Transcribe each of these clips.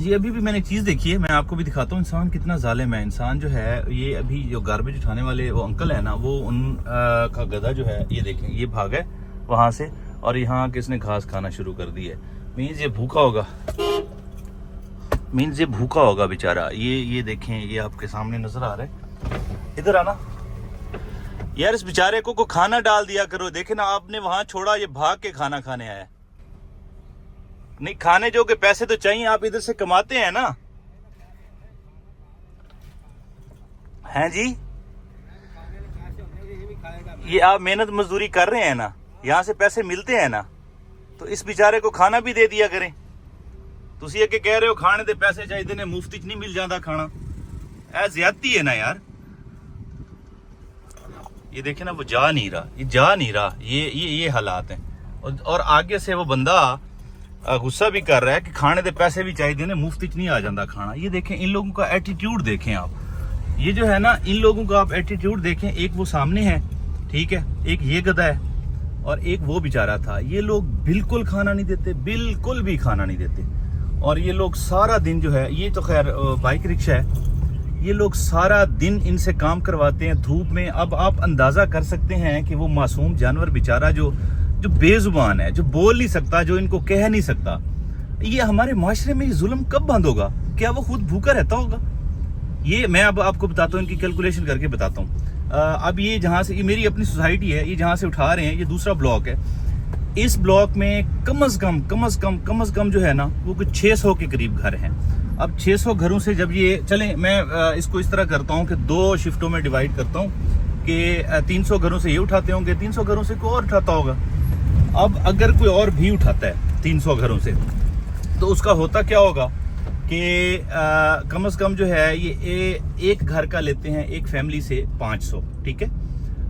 जी अभी भी मैंने एक चीज़ देखी है, मैं आपको भी दिखाता हूँ इंसान कितना जालिम है। इंसान जो है ये अभी जो गार्बेज उठाने वाले वो अंकल है ना, वो उन का गधा जो है ये देखें, ये भागा है वहाँ से और यहाँ किसने घास खाना शुरू कर दी है। मीन्स ये भूखा होगा, मीन्स ये भूखा होगा बेचारा। ये देखें, ये आपके सामने नजर आ रहा है। इधर आना यार, इस बेचारे को खाना डाल दिया करो। देखे ना, आपने वहां छोड़ा, ये भाग के खाना खाने आया। नहीं खाने जो के पैसे तो चाहिए, आप इधर से कमाते हैं ना। हैं जी, ये आप मेहनत मजदूरी कर रहे हैं ना, यहाँ से पैसे मिलते हैं ना, तो इस बेचारे को खाना भी दे दिया करें। तुसी ये कह रहे हो खाने दे पैसे चाहिए ने, मुफ्त च नहीं मिल जाता खाना। ऐ ज्यादती है ना यार। ये देखे ना, वो जा नहीं रहा, ये जा नहीं रहा। ये हालात हैं। और आगे से वो बंदा गुस्सा भी कर रहा है कि खाने दे पैसे भी चाहिए ने, मुफ्त च नहीं आ जाता खाना। ये देखें, इन लोगों का एटीट्यूड देखें आप। ये जो है ना, इन लोगों का आप एटीट्यूड देखें। एक वो सामने है, ठीक है, एक ये गधा है और एक वो बेचारा था। ये लोग बिल्कुल खाना नहीं देते, बिल्कुल भी खाना नहीं देते। और ये लोग सारा दिन जो है, ये तो खैर बाइक रिक्शा है, ये लोग सारा दिन इनसे काम करवाते हैं धूप में। अब आप अंदाजा कर सकते हैं कि वो मासूम जानवर बेचारा जो बेजुबान है, जो बोल नहीं सकता, जो इनको कह नहीं सकता, ये हमारे माशरे में ये जुल्म कब बंद होगा? क्या वो खुद भूखा रहता होगा? ये मैं अब आपको बताता हूँ, इनकी कैलकुलेशन करके बताता हूँ। अब ये जहाँ से, ये मेरी अपनी सोसाइटी है, ये जहाँ से उठा रहे हैं, ये दूसरा ब्लॉक है। इस ब्लॉक में कम अज कम जो है ना, वो कुछ 600 के करीब घर हैं। अब 600 घरों से जब ये चले, मैं इसको इस तरह करता हूँ कि 2 शिफ्टों में डिवाइड करता हूँ कि 300 घरों से ये उठाते होंगे, 300 घरों से कोई और उठाता होगा। अब अगर कोई और भी उठाता है 300 घरों से, तो उसका होता क्या होगा कि कम से कम जो है ये एक घर का लेते हैं, एक फैमिली से 500, ठीक है।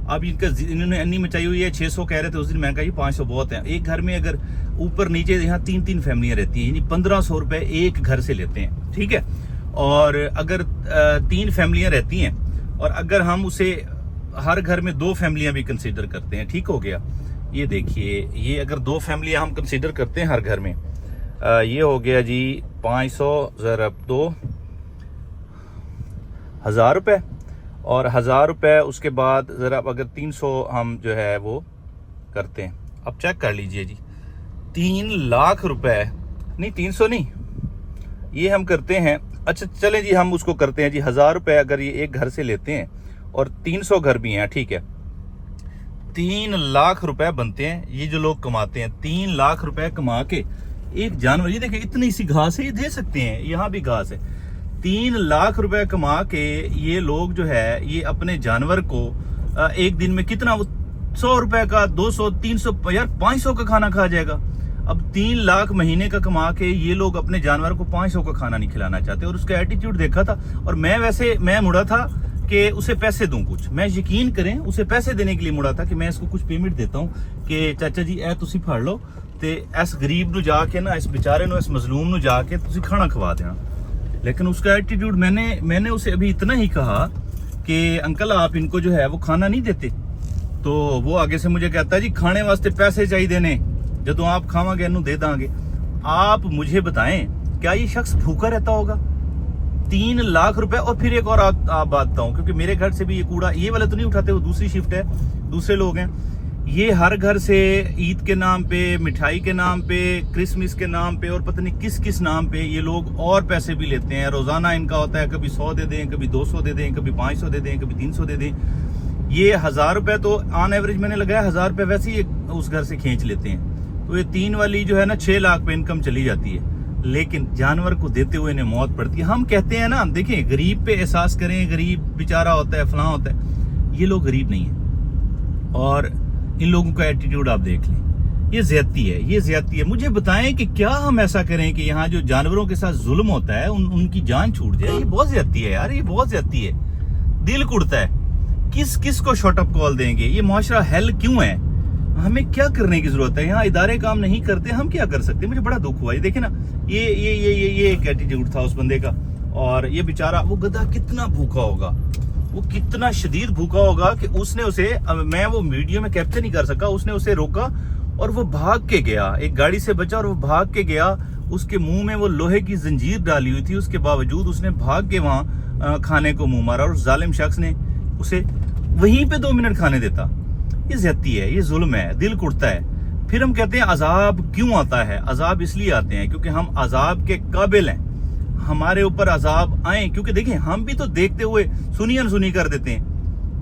अब इन्होंने अन्नी मचाई हुई है, 600 कह रहे थे उस दिन, मैं कहा ये 500 बहुत है। एक घर में अगर ऊपर नीचे यहाँ 3 फैमिलियां रहती हैं, यानी 1500 रुपए एक घर से लेते हैं, ठीक है। और अगर 3 फैमिलियां रहती हैं और अगर हम उसे हर घर में 2 फैमिलियां भी कंसीडर करते हैं, ठीक हो गया। ये देखिए, ये अगर 2 फैमिलियां हम कंसीडर करते हैं हर घर में, ये हो गया जी 500 ज़रब 2, 1000 रुपए। और 1000 रुपए उसके बाद ज़रा अगर 300 हम जो है वो करते हैं, अब चेक कर लीजिए जी, 3 लाख रुपए, नहीं 300 नहीं, ये हम करते हैं। अच्छा चलें जी, हम उसको करते हैं जी 1000 रुपए अगर ये एक घर से लेते हैं और 300 घर भी हैं, ठीक है, 3 लाख रुपए बनते हैं। ये जो लोग कमाते हैं 3 लाख रुपए कमा के एक जानवर, ये देखिए इतनी सी घास है, ये दे सकते हैं, यहाँ भी घास है। 3 लाख रुपए कमा के ये लोग जो है, ये अपने जानवर को एक दिन में कितना, 100 रुपए का, 200, 300, यार 500 का खाना खा जाएगा। अब 3 लाख महीने का कमा के ये लोग अपने जानवर को 500 का खाना नहीं खिलाना चाहते। और उसका एटीट्यूड देखा था, और मैं मुड़ा था कि उसे पैसे दूं कुछ, मैं यकीन करें उसे पैसे देने के लिए मुड़ा था कि मैं इसको कुछ पेमेंट देता हूं कि चाचा जी ए तुसी फड़ लो ते इस गरीब नु जाके ना, इस बेचारे नु, इस मजलूम नु जाके तुसी खाना खवा देना। लेकिन उसका एटीट्यूड, मैंने उसे अभी इतना ही कहा कि अंकल आप इनको जो है वो खाना नहीं देते, तो वो आगे से मुझे कहता है जी खाने वास्ते पैसे चाहिए देने, जब आप खावांगे इन्हू दे दांगे। आप मुझे बताएं, क्या ये शख्स भूखा रहता होगा? 3 लाख रुपए। और फिर एक और आप बात बताऊं, क्योंकि मेरे घर से भी ये कूड़ा, ये वाले तो नहीं उठाते, वो दूसरी शिफ्ट है, दूसरे लोग हैं। ये हर घर से ईद के नाम पे, मिठाई के नाम पे, क्रिसमस के नाम पे और पता नहीं किस किस नाम पे ये लोग और पैसे भी लेते हैं। रोजाना इनका होता है, कभी 100 दे दें, कभी 200 दे दें, कभी 500 दे दें, कभी 300 दे दें। ये 1000 रुपए तो ऑन एवरेज मैंने लगाया, 1000 रुपए वैसे ही उस घर से खींच लेते हैं। तो ये 3 वाली जो है ना, 6 लाख पे इनकम चली जाती है। लेकिन जानवर को देते हुए इन्हें मौत पड़ती है। हम कहते हैं ना, देखिए गरीब पे एहसास करें, गरीब बेचारा होता है, फलां होता है। ये लोग गरीब नहीं है। और इन लोगों का एटीट्यूड आप देख लें, ये ज्यादती है, ये ज्यादती है। मुझे बताएं कि क्या हम ऐसा करें कि यहाँ जो जानवरों के साथ जुल्म होता है उनकी जान छूट जाए? ये बहुत ज्यादती है यार, ये बहुत ज्यादती है, दिल कुड़ता है। किस को शॉर्ट अप कॉल देंगे? ये मुआशरा हेल क्यों है? हमें क्या करने की जरूरत है? यहाँ इदारे काम नहीं करते, हम क्या कर सकते? मुझे बड़ा दुख हुआ। ये देखे ना, ये एक एटीट्यूड था उस बंदे का। और ये बेचारा, वो गधा कितना भूखा होगा, वो कितना शदीद भूखा होगा कि उसने उसे, मैं वो वीडियो में कैप्चर नहीं कर सका, उसने उसे रोका और वो भाग के गया, एक गाड़ी से बचा और वो भाग के गया اس کے منہ میں وہ لوہے کی زنجیر ڈالی ہوئی تھی، اس کے باوجود اس نے بھاگ کے وہاں کھانے کو منہ مارا، اور ظالم شخص نے اسے وہیں پہ 2 منٹ کھانے دیتا۔ یہ زیادتی ہے، یہ ظلم ہے، دل کڑتا ہے۔ پھر ہم کہتے ہیں عذاب کیوں آتا ہے؟ عذاب اس لیے آتے ہیں کیونکہ ہم عذاب کے قابل ہیں، ہمارے اوپر عذاب آئیں، کیونکہ دیکھیں ہم بھی تو دیکھتے ہوئے سنی انسنی کر دیتے ہیں،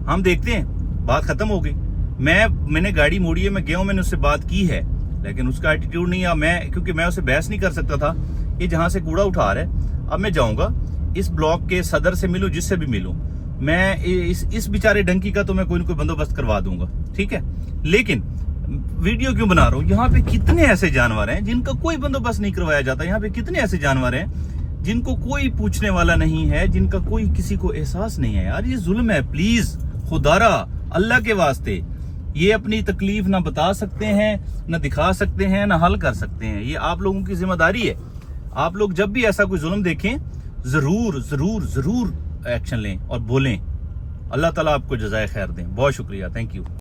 ہم دیکھتے ہیں، بات ختم ہو گئی۔ میں نے گاڑی موڑی ہے، میں گیا ہوں، میں نے اس سے بات کی ہے، لیکن اس کا ایٹیٹیوڈ نہیں ہے، کیونکہ میں اسے بحث نہیں کر سکتا تھا۔ یہ جہاں سے کوڑا اٹھا رہا ہے، اب میں جاؤں گا اس بلاک کے صدر سے ملوں، جس سے بھی ملوں، میں اس بیچارے ڈنکی کا تو میں کوئی نہ کوئی بندوبست کروا دوں گا، ٹھیک ہے؟ لیکن ویڈیو کیوں بنا رہا ہوں؟ یہاں پہ کتنے ایسے جانور ہیں جن کا کوئی بندوبست نہیں کروایا جاتا، یہاں پہ کتنے ایسے جانور ہیں جن کو کوئی پوچھنے والا نہیں ہے، جن کا کوئی کسی کو احساس نہیں ہے۔ یار یہ ظلم ہے، پلیز خدارا اللہ کے واسطے، یہ اپنی تکلیف نہ بتا سکتے ہیں، نہ دکھا سکتے ہیں، نہ حل کر سکتے ہیں، یہ آپ لوگوں کی ذمہ داری ہے۔ آپ لوگ جب بھی ایسا کوئی ظلم دیکھیں ضرور ضرور ضرور ایکشن لیں اور بولیں۔ اللہ تعالیٰ آپ کو جزائے خیر دیں۔ بہت شکریہ، تھینک یو۔